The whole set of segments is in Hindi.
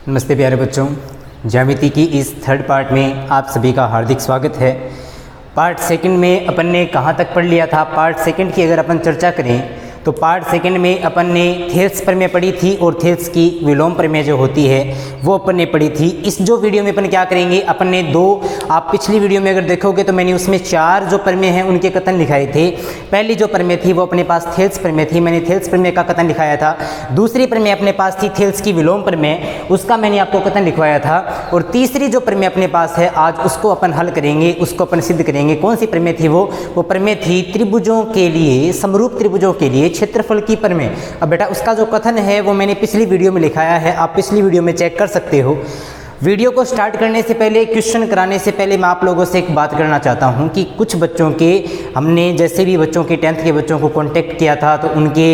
नमस्ते प्यारे बच्चों, ज्यामिति की इस थर्ड पार्ट में आप सभी का हार्दिक स्वागत है। पार्ट सेकंड में अपन ने कहाँ तक पढ़ लिया था? पार्ट सेकंड की अगर अपन चर्चा करें तो पार्ट सेकंड में अपन ने थेल्स प्रमेय पढ़ी थी और थेल्स की विलोम प्रमेय जो होती है वो अपन ने पढ़ी थी। इस जो वीडियो में अपन क्या करेंगे, अपन ने आप पिछली वीडियो में अगर देखोगे तो मैंने उसमें 4 जो प्रमेय हैं उनके कथन लिखाए थे। पहली जो प्रमेय थी वो अपने पास थेल्स प्रमेय थी, मैंने थेल्स प्रमेय का कथन लिखाया था। दूसरी प्रमेय अपने पास थी थेल्स की विलोम प्रमेय, उसका मैंने आपको कथन लिखवाया था। और तीसरी जो प्रमेय अपने पास है आज उसको अपन हल करेंगे, उसको अपन सिद्ध करेंगे। कौन सी प्रमेय थी वो प्रमेय थी त्रिभुजों के लिए, समरूप त्रिभुजों के लिए क्षेत्रफल की प्रमेय। अब बेटा उसका जो कथन है वो मैंने पिछली वीडियो में लिखाया है, आप पिछली वीडियो में चेक कर सकते हो। वीडियो को स्टार्ट करने से पहले, क्वेश्चन कराने से पहले मैं आप लोगों से एक बात करना चाहता हूं कि कुछ बच्चों के, हमने जैसे भी बच्चों के 10th के बच्चों को कांटेक्ट किया था तो उनके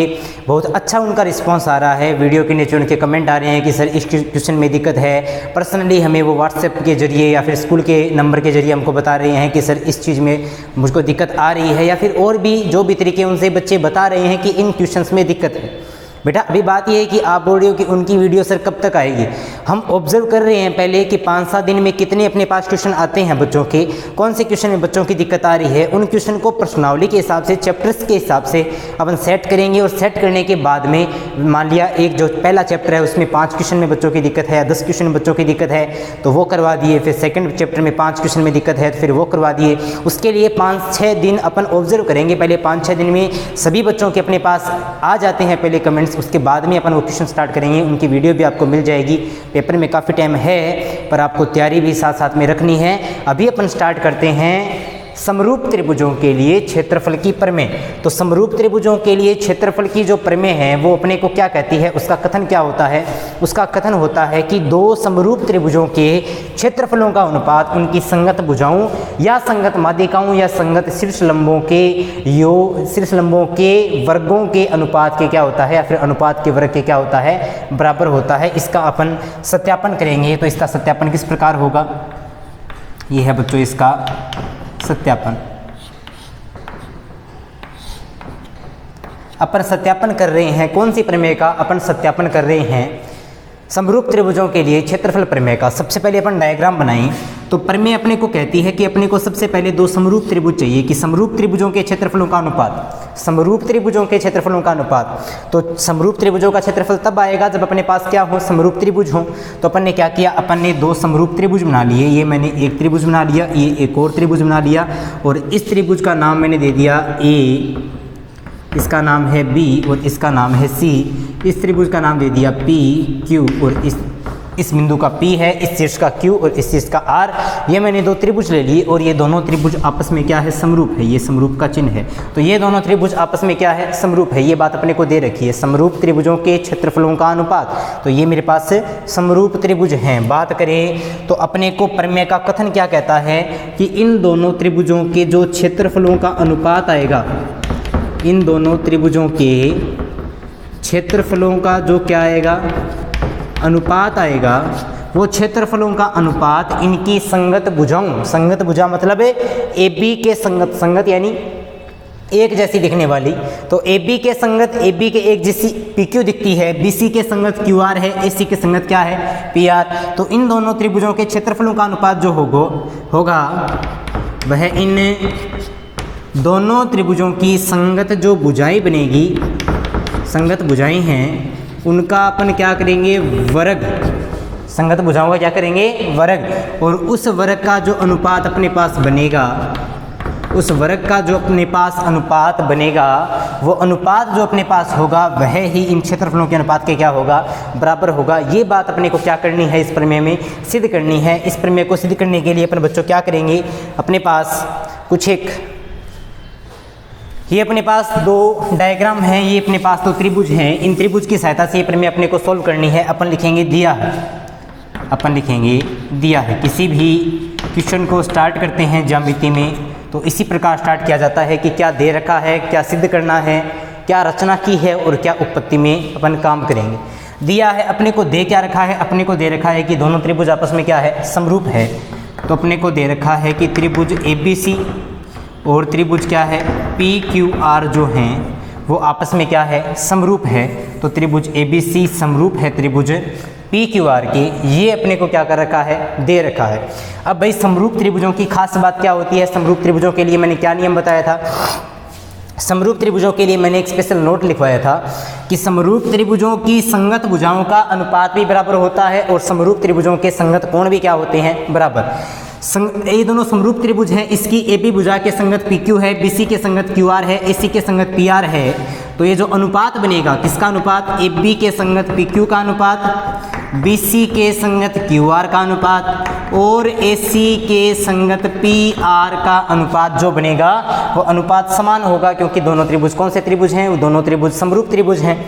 बहुत अच्छा उनका रिस्पांस आ रहा है। वीडियो के नीचे उनके कमेंट आ रहे हैं कि सर इस क्वेश्चन में दिक्कत है। पर्सनली हमें वो व्हाट्सएप के जरिए या फिर स्कूल के नंबर के जरिए हमको बता रहे हैं कि सर इस चीज़ में मुझको दिक्कत आ रही है, या फिर और भी जो भी तरीके उनसे बच्चे बता रहे हैं कि इन क्वेश्चंस में दिक्कत है। बेटा अभी बात यह है कि आप बोल रहे हो कि उनकी वीडियो सर कब तक आएगी। हम ऑब्जर्व कर रहे हैं पहले कि 5-7 दिन में कितने अपने पास क्वेश्चन आते हैं बच्चों के, कौन से क्वेश्चन में बच्चों की दिक्कत आ रही है। उन क्वेश्चन को प्रश्नावली के हिसाब से, चैप्टर्स के हिसाब से अपन सेट करेंगे। और सेट करने के बाद में मान लिया एक जो पहला चैप्टर है उसमें 5 क्वेश्चन में बच्चों की दिक्कत है या 10 क्वेश्चन में बच्चों की दिक्कत है तो वो करवा दिए। फिर सेकेंड चैप्टर में 5 क्वेश्चन में दिक्कत है तो फिर वो करवा दिए। उसके लिए 5-6 दिन अपन ऑब्जर्व करेंगे। पहले 5-6 दिन में सभी बच्चों के अपने पास आ जाते हैं पहले कमेंट्स, उसके बाद में अपन वो क्वेश्चन स्टार्ट करेंगे। उनकी वीडियो भी आपको मिल जाएगी। पेपर में काफ़ी टाइम है पर आपको तैयारी भी साथ साथ में रखनी है। अभी अपन स्टार्ट करते हैं समरूप त्रिभुजों के लिए क्षेत्रफल की प्रमेय। तो समरूप त्रिभुजों के लिए क्षेत्रफल की जो प्रमेय है वो अपने को क्या कहती है, उसका कथन क्या होता है? उसका कथन होता है कि 2 समरूप त्रिभुजों के क्षेत्रफलों का अनुपात उनकी संगत भुजाओं या संगत माध्यिकाओं या संगत शीर्षलंबों के वर्गों के अनुपात के क्या होता है, या फिर अनुपात के वर्ग के क्या होता है, बराबर होता है। इसका अपन सत्यापन करेंगे। तो इसका सत्यापन किस प्रकार होगा, ये है बच्चों इसका सत्यापन। अपन सत्यापन कर रहे हैं कौन सी प्रमेय का? अपन सत्यापन कर रहे हैं समरूप त्रिभुजों के लिए क्षेत्रफल प्रमेय का। सबसे पहले अपन डायग्राम बनाएं। तो प्रमेय अपने को कहती है कि अपने को सबसे पहले 2 समरूप त्रिभुज चाहिए कि समरूप त्रिभुजों के क्षेत्रफलों का अनुपात, समरूप त्रिभुजों के क्षेत्रफलों का अनुपात। तो समरूप त्रिभुजों का क्षेत्रफल तब आएगा जब अपने पास क्या हो, समरूप त्रिभुज हो। तो अपन ने क्या किया, अपन ने 2 समरूप त्रिभुज बना लिए। ये मैंने एक त्रिभुज बना लिया, ये एक और त्रिभुज बना लिया और इस त्रिभुज का नाम मैंने दे दिया ए, इसका नाम है बी और इसका नाम है सी। इस त्रिभुज का नाम दे दिया पी क्यू और इस बिंदु का P है, इस शीर्ष का Q और इस शीर्ष का R। ये मैंने 2 त्रिभुज ले लिए और ये दोनों त्रिभुज आपस में क्या है, समरूप है। ये समरूप का चिन्ह है। तो ये दोनों त्रिभुज आपस में क्या है, समरूप है। ये बात अपने को दे रखी है, समरूप त्रिभुजों के क्षेत्रफलों का अनुपात। तो ये मेरे पास समरूप त्रिभुज हैं। बात करें तो अपने को प्रमेय का कथन क्या कहता है कि इन दोनों त्रिभुजों के जो क्षेत्रफलों का अनुपात आएगा, इन दोनों त्रिभुजों के क्षेत्रफलों का जो क्या आएगा, अनुपात आएगा, वो क्षेत्रफलों का अनुपात इनकी संगत भुजाओं, संगत भुजा मतलब ए बी के संगत, संगत यानी एक जैसी दिखने वाली। तो ए बी के संगत, ए बी के एक जैसी पी क्यू दिखती है, बी सी के संगत क्यू आर है, ए सी के संगत क्या है, पी आर। तो इन दोनों त्रिभुजों के क्षेत्रफलों का अनुपात जो होगा वह इन दोनों त्रिभुजों की संगत जो भुजाएं बनेगी, संगत भुजाएं हैं, उनका अपन क्या करेंगे, वर्ग। संगत भुजाओं का क्या करेंगे, वर्ग। और उस वर्ग का जो अनुपात अपने पास बनेगा, उस वर्ग का जो अपने पास अनुपात बनेगा, वो अनुपात जो अपने पास होगा वह ही इन क्षेत्रफलों के अनुपात के क्या होगा, बराबर होगा। ये बात अपने को क्या करनी है, इस प्रमेय में सिद्ध करनी है। इस प्रमेय को सिद्ध करने के लिए अपन बच्चों क्या करेंगे, अपने पास कुछ एक, ये अपने पास 2 डायग्राम हैं, ये अपने पास 2 त्रिभुज हैं। इन त्रिभुज की सहायता से ये प्रमेय अपने को सोल्व करनी है। अपन लिखेंगे दिया है, अपन लिखेंगे दिया है। किसी भी क्वेश्चन को स्टार्ट करते हैं ज्यामिति में तो इसी प्रकार स्टार्ट किया जाता है कि क्या दे रखा है, क्या सिद्ध करना है, क्या रचना की है और क्या उत्पत्ति में अपन काम करेंगे। दिया है, अपने को दे क्या रखा है, अपने को दे रखा है कि दोनों त्रिभुज आपस में क्या है, समरूप है। तो अपने को दे रखा है कि त्रिभुज ABC और त्रिभुज क्या है, PQR जो हैं वो आपस में क्या है, समरूप है। तो त्रिभुज ABC समरूप है त्रिभुज पी क्यू आर के, ये अपने को क्या कर रखा है, दे रखा है। अब भाई समरूप त्रिभुजों की खास बात क्या होती है, समरूप त्रिभुजों के लिए मैंने क्या नियम बताया था, समरूप त्रिभुजों के लिए मैंने एक स्पेशल नोट लिखवाया था कि समरूप त्रिभुजों की संगत भुजाओं का अनुपात भी बराबर होता है और समरूप त्रिभुजों के संगत कोण भी क्या होते हैं, बराबर। ये दोनों समरूप त्रिभुज हैं, इसकी ए बी भुजा के संगत पी क्यू है, बी सी के संगत क्यू आर है, ए सी के संगत पी आर है। तो ये जो अनुपात बनेगा, किसका अनुपात, ए बी के संगत पी क्यू का अनुपात, बी सी के संगत क्यू आर का अनुपात और ए सी के संगत पी आर का अनुपात जो बनेगा वो अनुपात समान होगा, क्योंकि दोनों त्रिभुज कौन से त्रिभुज हैं, वो दोनों त्रिभुज समरूप त्रिभुज हैं।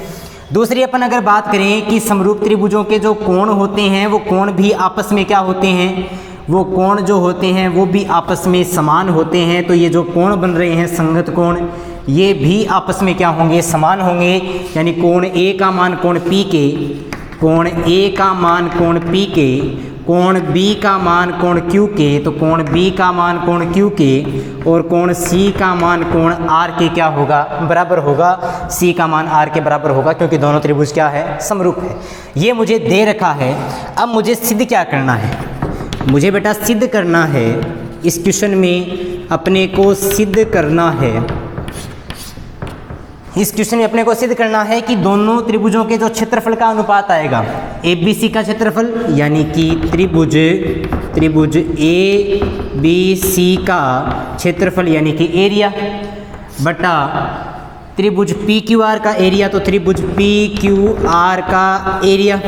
दूसरी अपन अगर बात करें कि समरूप त्रिभुजों के जो कोण होते हैं वो कोण भी आपस में क्या होते हैं, वो कोण जो होते हैं वो भी आपस में समान होते हैं। तो ये जो कोण बन रहे हैं संगत कोण, ये भी आपस में क्या होंगे, समान होंगे। यानी कोण ए का मान कोण पी के, कोण ए का मान कोण पी के, कोण बी का मान कोण क्यू के, तो कोण बी का मान कोण क्यू के और कोण सी का मान कोण आर के क्या होगा, बराबर होगा। सी का मान आर के बराबर होगा, क्योंकि दोनों त्रिभुज क्या है, समरूप है। ये मुझे दे रखा है। अब मुझे सिद्ध क्या करना है, मुझे बेटा सिद्ध करना है, इस क्वेश्चन में अपने को सिद्ध करना है, इस क्वेश्चन में अपने को सिद्ध करना है कि दोनों त्रिभुजों के जो क्षेत्रफल का अनुपात आएगा, ए बी सी का क्षेत्रफल यानी कि त्रिभुज ए बी सी का क्षेत्रफल यानी कि एरिया बटा त्रिभुज पी क्यू आर का एरिया, तो त्रिभुज पी क्यू आर का एरिया,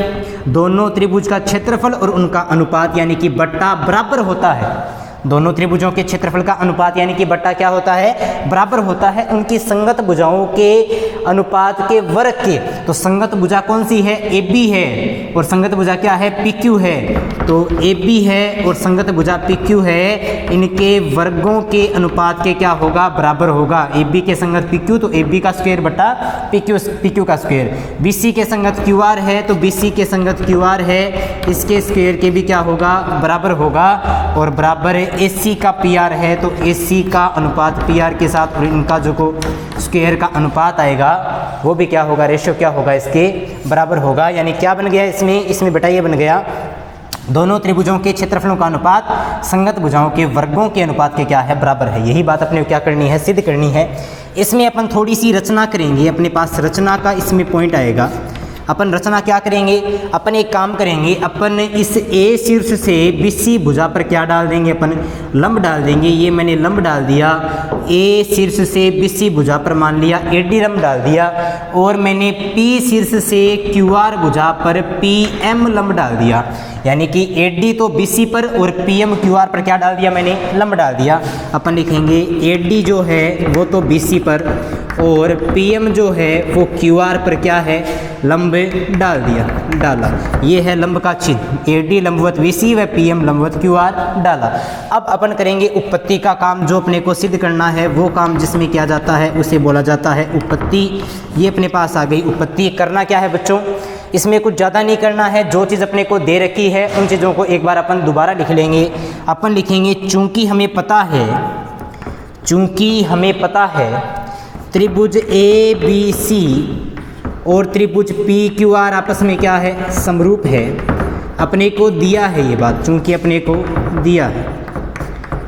दोनों त्रिभुज का क्षेत्रफल और उनका अनुपात यानी कि बट्टा बराबर होता है। दोनों त्रिभुजों के क्षेत्रफल का अनुपात यानी कि बट्टा क्या होता है, बराबर होता है उनकी संगत भुजाओं के अनुपात के वर्ग के। तो संगत भुजा कौन सी है, ए बी है और संगत भुजा क्या है, पी क्यू है। तो ए बी है और संगत भुजा पी क्यू है, इनके वर्गों के अनुपात के क्या होगा, बराबर होगा। ए बी के संगत पी क्यू, तो ए बी का स्क्वायर बटा पी क्यू का स्क्वायर। बी सी के संगत क्यू आर है, तो बी सी के संगत क्यू आर है, इसके स्क्वायर के भी क्या होगा, बराबर होगा। और बराबर ए सी का पी आर है, तो ए सी का अनुपात पी आर के साथ और इनका जो को स्क्वायर का अनुपात आएगा वो भी क्या होगा, रेशियो क्या होगा, इसके बराबर होगा। यानी क्या बन गया इसमें बेटा, ये बन गया दोनों त्रिभुजों के क्षेत्रफलों का अनुपात संगत भुजाओं के वर्गों के अनुपात के क्या है, बराबर है। यही बात अपने को क्या करनी है, सिद्ध करनी है। इसमें अपन थोड़ी सी रचना करेंगे, अपने पास रचना का इसमें पॉइंट आएगा। अपन रचना क्या करेंगे, अपन एक काम करेंगे, अपन इस ए शीर्ष से बी सी भुजा पर क्या डाल देंगे, अपन लंब डाल देंगे। ये मैंने लंब डाल दिया, ए शीर्ष से बी सी भुजा पर मान लिया ए डी लंब डाल दिया, और मैंने पी शीर्ष से क्यू आर भुजा पर पी एम लंब डाल दिया। यानी कि ए डी तो बी सी पर और पी एम क्यू आर पर क्या डाल दिया, मैंने लंब डाल दिया। अपन लिखेंगे ए डी जो है वो तो बी सी पर और पी एम जो है वो क्यू आर पर क्या है, लंब डाला। ये है लंब का चिन्ह, ए डी लंबवत वी सी व पी एम लंबवत क्यू आर डाला। अब अपन करेंगे उपपत्ति का काम, जो अपने को सिद्ध करना है वो काम जिसमें किया जाता है उसे बोला जाता है उपपत्ति। ये अपने पास आ गई उपपत्ति। करना क्या है बच्चों, इसमें कुछ ज़्यादा नहीं करना है, जो चीज़ अपने को दे रखी है उन चीज़ों को एक बार अपन दोबारा लिख लेंगे। अपन लिखेंगे चूँकि हमें पता है त्रिभुज ए बी सी और त्रिभुज पी क्यू आर आपस में क्या है, समरूप है। अपने को दिया है ये बात, चूँकि अपने को दिया है,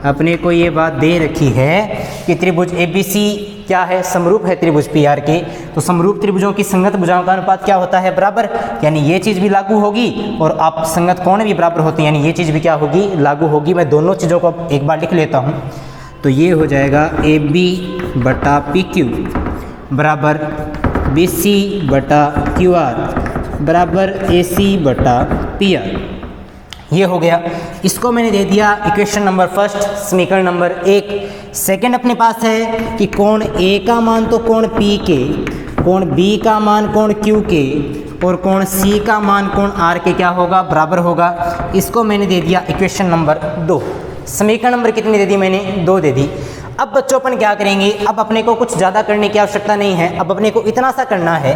अपने को ये बात दे रखी है कि त्रिभुज ए बी सी क्या है, समरूप है त्रिभुज पी आर के। तो समरूप त्रिभुजों की संगत भुजाओं का अनुपात क्या होता है, बराबर। यानी ये चीज़ भी लागू होगी और आप संगत कोण भी बराबर होते हैं, यानी ये चीज़ भी क्या होगी, लागू होगी। मैं दोनों चीज़ों को एक बार लिख लेता हूँ। तो ये हो जाएगा ए बी बटा पी क्यू बराबर बी सी बटा क्यू आर बराबर ए सी बटा पी आर। ये हो गया। इसको मैंने दे दिया इक्वेशन नंबर फर्स्ट, समीकरण नंबर 1। सेकंड अपने पास है कि कोण ए का मान तो कोण पी के, कोण बी का मान कोण क्यू के और कोण सी का मान कोण आर के क्या होगा, बराबर होगा। इसको मैंने दे दिया इक्वेशन नंबर 2। समीकरण नंबर कितनी दे दी मैंने, 2 दे दी। अब बच्चों अपन क्या करेंगे, अब अपने को कुछ ज़्यादा करने की आवश्यकता नहीं है। अब अपने को इतना सा करना है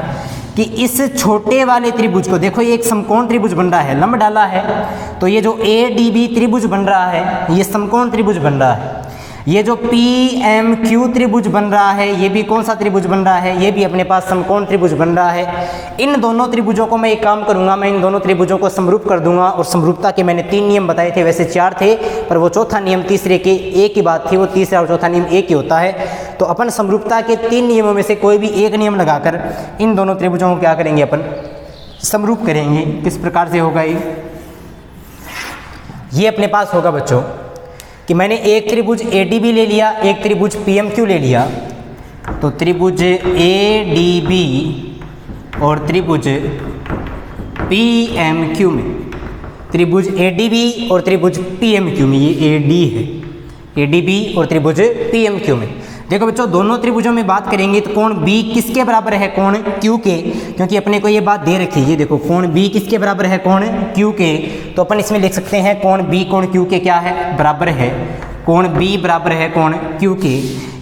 कि इस छोटे वाले त्रिभुज को देखो, ये एक समकोण त्रिभुज बन रहा है, लंब डाला है, तो ये जो ए डी बी त्रिभुज बन रहा है ये समकोण त्रिभुज बन रहा है। ये जो PMQ त्रिभुज बन रहा है, ये भी कौन सा त्रिभुज बन रहा है, ये भी अपने पास समकोण त्रिभुज बन रहा है। इन दोनों त्रिभुजों को मैं एक काम करूंगा, मैं इन दोनों त्रिभुजों को समरूप कर दूंगा। और समरूपता के मैंने 3 नियम बताए थे, वैसे 4 थे, पर वो चौथा नियम तीसरे के एक ही बात थी, वो तीसरा और चौथा नियम एक ही होता है। तो अपन समरूपता के 3 नियमों में से कोई भी एक नियम लगाकर इन दोनों त्रिभुजों को क्या करेंगे, अपन समरूप करेंगे। किस प्रकार से होगा ये अपने पास होगा बच्चों कि मैंने एक त्रिभुज ADB ले लिया, एक त्रिभुज PMQ ले लिया। तो त्रिभुज ADB और त्रिभुज PMQ में, त्रिभुज ADB और त्रिभुज PMQ में, ये AD है, ADB और त्रिभुज PMQ में। देखो बच्चों, दोनों त्रिभुजों में बात करेंगे तो कोण B किसके बराबर है, कोण Q के, क्योंकि अपने को ये बात दे रखी है। देखो कोण B किसके बराबर है, कोण Q के। तो अपन इसमें लिख सकते हैं कोण B कोण Q के क्या है, बराबर है। कोण B बराबर है कोण Q के।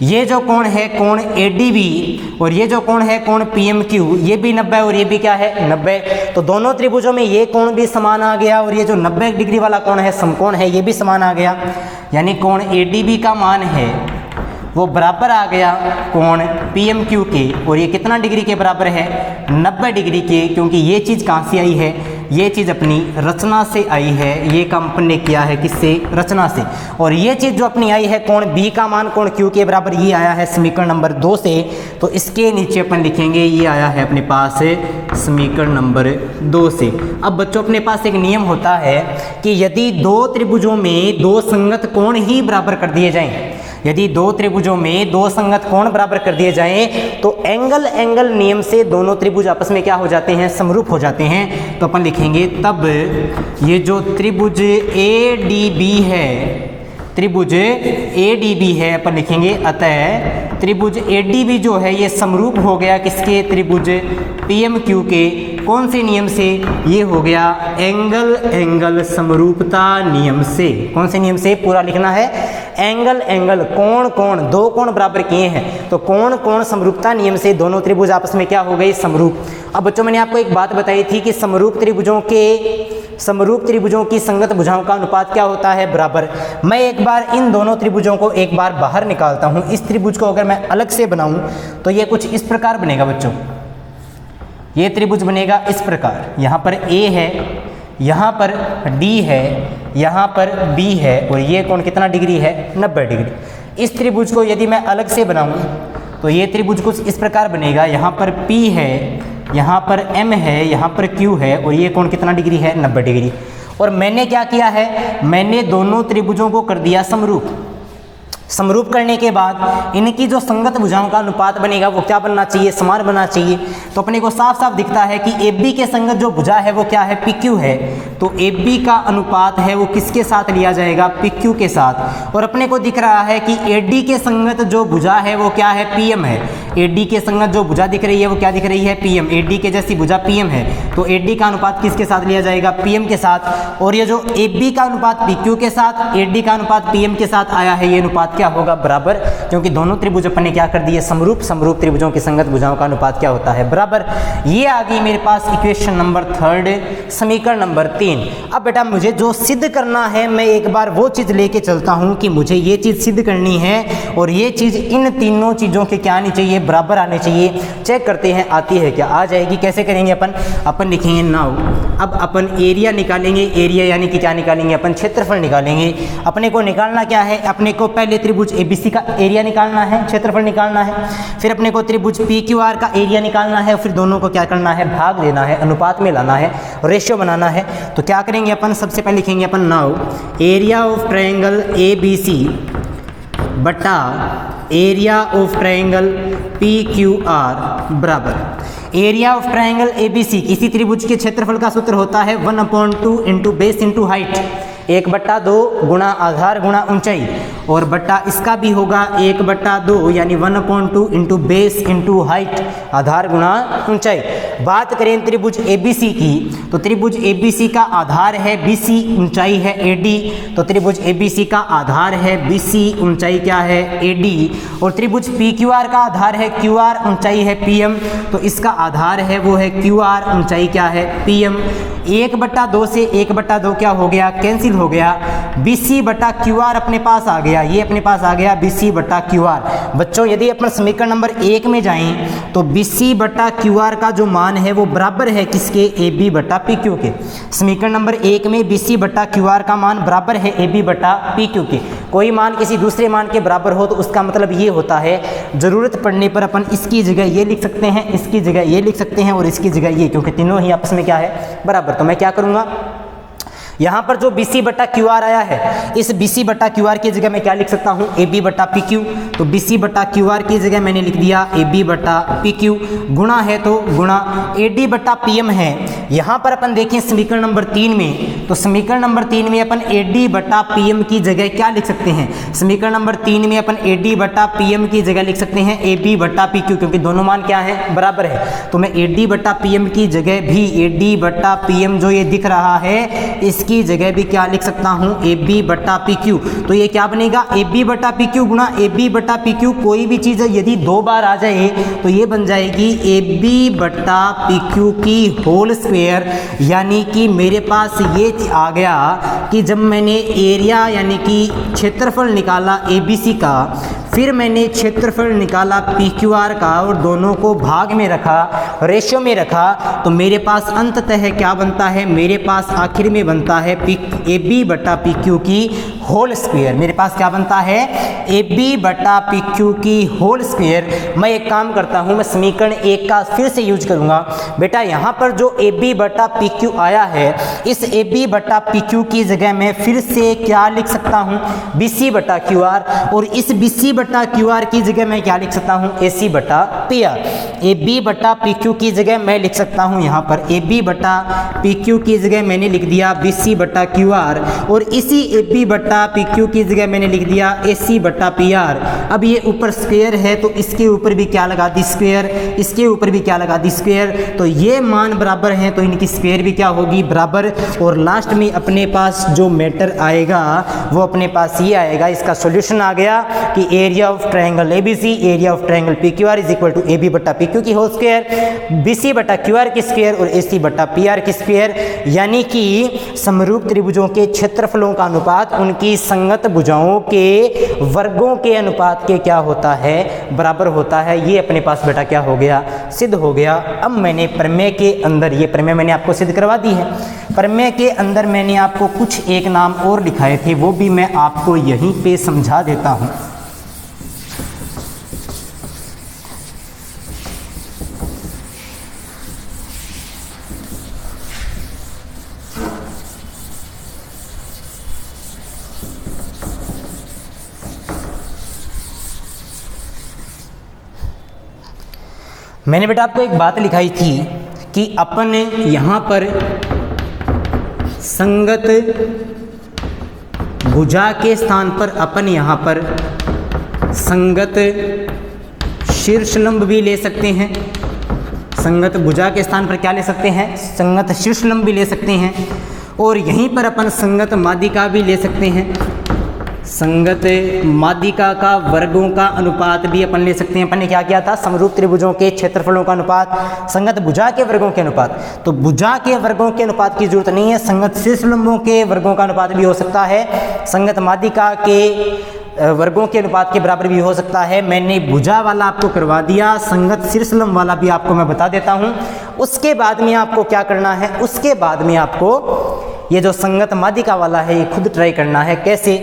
ये जो कोण है कोण ADB और ये जो कोण है कोण PMQ, ये भी 90 और ये भी क्या है, 90। तो दोनों त्रिभुजों में ये कोण भी समान आ गया और ये जो 90 डिग्री वाला कोण है, समकोण है, ये भी समान आ गया। यानी कोण ADB का मान है वो बराबर आ गया कोण PMQ के। और ये कितना डिग्री के बराबर है, 90 डिग्री के। क्योंकि ये चीज़ कहाँ से आई है, ये चीज़ अपनी रचना से आई है। ये काम अपन ने किया है किससे, रचना से। और ये चीज़ जो अपनी आई है कोण B का मान कोण Q के बराबर, ये आया है समीकरण नंबर 2 से। तो इसके नीचे अपन लिखेंगे ये आया है अपने पास समीकरण नंबर 2 से। अब बच्चों अपने पास एक नियम होता है कि यदि 2 त्रिभुजों में 2 संगत कोण ही बराबर कर दिए जाएं, यदि 2 त्रिभुजों में 2 संगत कोण बराबर कर दिए जाएं तो एंगल नियम से दोनों त्रिभुज आपस में क्या हो जाते हैं, समरूप हो जाते हैं। तो अपन लिखेंगे तब ये जो त्रिभुज ADB है, त्रिभुज ADB है, अपन लिखेंगे अतः त्रिभुज ADB जो है ये समरूप हो गया किसके, त्रिभुज PMQ के। कौन से नियम से, ये हो गया एंगल समरूपता नियम से। कौन से नियम से, पूरा लिखना है, एंगल कोण 2 कोण बराबर किए हैं तो कोण समरूपता नियम से दोनों त्रिभुज आपस में क्या हो गए, समरूप। अब बच्चों मैंने आपको एक बात बताई थी कि समरूप त्रिभुजों की संगत भुजाओं का अनुपात क्या होता है, बराबर। मैं एक बार इन दोनों त्रिभुजों को एक बार बाहर निकालता हूं। इस त्रिभुज को अगर मैं अलग से बनाऊं तो ये कुछ इस प्रकार बनेगा बच्चों। ये त्रिभुज बनेगा इस प्रकार, यहाँ पर A है, यहाँ पर D है, यहाँ पर B है और ये कोण कितना डिग्री है, 90 डिग्री। इस त्रिभुज को यदि मैं अलग से बनाऊं तो ये त्रिभुज कुछ इस प्रकार बनेगा, यहाँ पर P है, यहाँ पर M है, यहाँ पर Q है और ये कोण कितना डिग्री है, 90 डिग्री। और मैंने क्या किया है, मैंने दोनों त्रिभुजों को कर दिया समरूप। समरूप करने के बाद इनकी जो संगत भुजाओं का अनुपात बनेगा वो क्या बनना चाहिए, समान बनना चाहिए। तो अपने को साफ साफ दिखता है कि AB के संगत जो भुजा है वो क्या है, PQ है। तो AB का अनुपात है वो किसके साथ लिया जाएगा, PQ के साथ। और अपने को दिख रहा है कि AD के संगत जो भुजा है वो क्या है, PM है। AD के संगत जो भुजा दिख रही है वो क्या दिख रही है, PM। AD के जैसी भुजा PM है तो AD का अनुपात किसके साथ लिया जाएगा, PM के साथ। और ये जो AB का अनुपात PQ के साथ, AD का अनुपात PM के साथ आया है, ये अनुपात क्या होगा, बराबर। क्योंकि दोनों त्रिभुज अपन ने क्या कर दिए, समरूप त्रिभुजों की संगत भुजाओं का अनुपात क्या होता है, बराबर। ये आ गई मेरे पास इक्वेशन नंबर 3, समीकरण नंबर 3। अब बेटा मुझे जो सिद्ध करना है, मैं एक बार वो चीज लेके चलता हूं कि मुझे ये चीज सिद्ध करनी है और ये चीज इन तीनों चीजों के क्या आनी चाहिए, बराबर आनी चाहिए। चेक करते हैं आती है क्या, आ जाएगी। कैसे करेंगे अपन लिखेंगे नाउ। अब अपन एरिया निकालेंगे, एरिया यानी कि क्या निकालेंगे, अपन क्षेत्रफल निकालेंगे। अपने को निकालना क्या है, अपने को पहले त्रिभुज ABC का एरिया निकालना है, क्षेत्रफल निकालना है। फिर अपने को त्रिभुज PQR का एरिया निकालना है। फिर दोनों को क्या करना है, भाग देना है, अनुपात में लाना है, रेशियो बनाना है। तो क्या करेंगे अपन, सबसे पहले लिखेंगे अपन now area of triangle ABC बटा एरिया ऑफ ट्रायंगल PQR बराबर एरिया ऑफ ट्रायंगल ABC। किसी त्रिभुज के क्षेत्रफल का सूत्र होता है 1/2 इंटू बेस इंटू हाइट, 1/2 गुणा आधार गुणा ऊंचाई। और बट्टा इसका भी होगा 1/2 यानी 1/2 इंटू बेस इंटू हाइट, आधार गुणा ऊंचाई। बात करें त्रिभुज ABC की, तो त्रिभुज ABC का आधार है BC, ऊंचाई है AD। तो त्रिभुज ABC का आधार है BC, ऊंचाई क्या है AD। और त्रिभुज PQR का आधार है QR, ऊंचाई है PM। तो इसका आधार है वो है QR, ऊंचाई क्या है PM। 1/2 से 1/2 क्या हो गया, कैंसिल हो गया। BC/QR अपने पास आ गया, ये अपने पास आ गया BC/QR। बच्चों यदि अपन समीकरण नंबर 1 में जाएं तो BC/QR का जो मान है वो बराबर है किसके, AB/PQ के। समीकरण नंबर 1 में BC/QR का मान बराबर है AB/PQ के। कोई मान किसी दूसरे मान के बराबर हो तो उसका मतलब ये होता है ज़रूरत पड़ने पर अपन इसकी जगह ये लिख सकते हैं, इसकी जगह ये लिख सकते हैं और इसकी जगह ये, क्योंकि तीनों ही आपस में क्या है, बराबर। तो मैं क्या करूँगा, यहाँ पर जो BC/QR आया है, इस BC/QR की जगह मैं क्या लिख सकता हूँ, AB/PQ। तो BC/QR की जगह मैंने लिख दिया AB/PQ। गुणा है तो गुणा AD/PM है। यहाँ पर अपन देखें समीकरण नंबर 3 में, तो समीकरण नंबर 3 में अपन AD/PM की जगह क्या लिख सकते हैं, समीकरण नंबर 3 में अपन AD/PM की जगह लिख सकते हैं AB/PQ, क्योंकि दोनों मान क्या है, बराबर है। तो मैं AD/PM की जगह भी AD/PM जो ये दिख रहा है इसकी जगह भी क्या लिख सकता हूँ, AB/PQ। तो ये क्या बनेगा, AB/PQ गुणा AB/PQ। कोई भी चीज़ यदि 2 बार आ जाए तो ये बन जाएगी AB/PQ की होल स्क्वायर। यानी कि मेरे पास ये आ गया कि जब मैंने एरिया यानी कि क्षेत्रफल निकाला ABC का, फिर मैंने क्षेत्रफल निकाला PQR का और दोनों को भाग में रखा, रेशियो में रखा, तो मेरे पास अंततः क्या बनता है, मेरे पास आखिर में बनता है AB/PQ की होल स्क्वायर। मेरे पास क्या बनता है, AB/PQ की होल स्क्वायर। मैं एक काम करता हूँ, मैं समीकरण 1 का फिर से यूज करूँगा। बेटा यहाँ पर जो AB/PQ आया है, इस AB/PQ की जगह मैं फिर से क्या लिख सकता हूँ, BC/QR। और इस BC/QR की जगह मैं क्या लिख सकता हूँ, AC/PR। AB/PQ की जगह मैं लिख सकता हूँ यहाँ पर AB/PQ की जगह मैंने लिख दिया BC/QR, और इसी AB/PQ की जगह मैंने लिख दिया AC/PR। अब ये ऊपर स्क्वायर है तो इसके ऊपर भी क्या लगा दी, स्क्वायर, इसके ऊपर भी क्या लगा दी, स्क्वायर। तो ये मान बराबर हैं तो इनकी स्क्वायर भी क्या होगी, बराबर। और लास्ट में अपने पास जो मैटर आएगा वो अपने पास ये आएगा, इसका सॉल्यूशन आ गया कि area of triangle ABC, area of triangle PQR is equal to AB/PQ की होल स्क्वायर, BC/QR की स्क्वायर और AC/PR की स्क्वायर। यानी कि समरूप त्रिभुजों के क्षेत्रफलों का अनुपात उनकी संगत भुजाओं के वर्गों के अनुपात के क्या होता है, बराबर होता है। ये अपने पास बेटा क्या हो गया, सिद्ध हो गया। अब मैंने प्रमेय के अंदर, ये प्रमेय मैंने आपको सिद्ध करवा दी है। प्रमेय के अंदर मैंने आपको कुछ एक नाम और लिखाए थे, वो भी मैं आपको यहीं पे समझा देता हूँ। मैंने बेटा आपको एक बात लिखाई थी कि अपन यहाँ पर संगत भुजा के स्थान पर अपन यहाँ पर संगत शीर्षलंब भी ले सकते हैं। संगत भुजा के स्थान पर क्या ले सकते हैं, संगत शीर्षलंब भी ले सकते हैं। और यहीं पर अपन संगत माध्यिका भी ले सकते हैं। संगत माध्यिका का वर्गों का अनुपात भी अपन ले सकते हैं। अपन ने क्या किया था, समरूप त्रिभुजों के क्षेत्रफलों का अनुपात, संगत भुजा के वर्गों के अनुपात। तो भुजा के वर्गों के अनुपात की जरूरत नहीं है, संगत शीर्षलंबों के वर्गों का अनुपात भी हो सकता है, संगत माध्यिका के वर्गों के अनुपात के बराबर भी हो सकता है। मैंने भुजा वाला आपको करवा दिया, संगत शीर्षलंब वाला भी आपको मैं बता देता हूँ। उसके बाद में आपको क्या करना है, उसके बाद में आपको ये जो संगत माध्यिका वाला है ये खुद ट्राई करना है। कैसे,